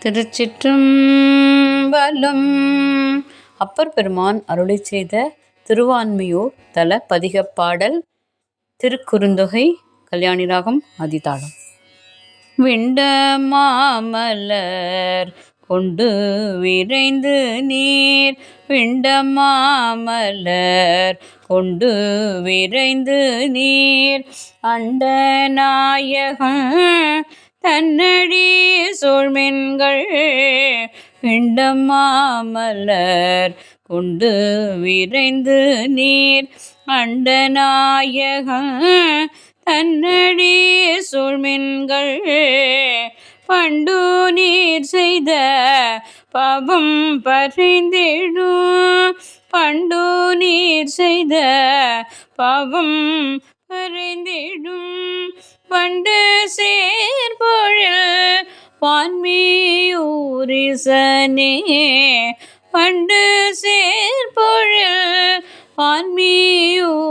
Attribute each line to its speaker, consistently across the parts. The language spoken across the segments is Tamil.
Speaker 1: திருச்சிற்றம்பலம். அப்பர் பெருமான் அருளிச் செய்த திருவான்மியூர் தல பதிகப்பாடல். திருக்குறுந்தொகை. கல்யாணி ராகம் ஆதிதாளம். விண்ட மாமலர் கொண்டு விரைந்து நீர், விண்ட மாமலர் கொண்டு விரைந்து நீர், அண்ட நாயகம் தன்னடி சூழ்மென்கள், விண்ட மாமலர் கொண்டு விரைந்து நீர், அண்ட நாயகம் தன்னடி சூழ்மென்கள், பண்டு நீர் செய்த பாவம் பறிந்திடும், பண்டு நீர் செய்த பாவம் பறிந்திடும், பண்டு சேர்பொழில் வான்மியூரிசனே, பண்டு சேர்பொழில் வான்மியூரிசனே,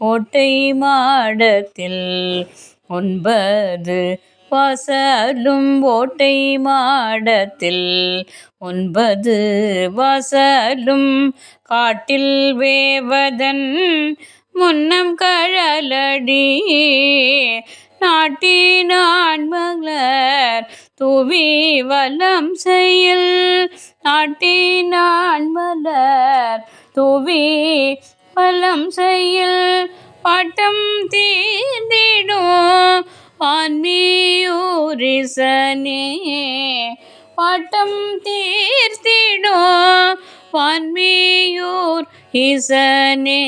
Speaker 1: ஓட்டை மாடத்தில் 9 வாசலும், ஓட்டை மாடத்தில் 9 வாசலும், காட்டில் வேவதன் முன்னம் கழலடி, நாட்டினான் மலர் தூவி வலம் செய்யில், நாட்டினான் மலர் தூவி வலம் செய்யில், பாட்டம் தீர்ந்திடும் வான்மியூரிசனே, பாட்டம் தீர்த்திடும் வான்மியூர் ஈசனே.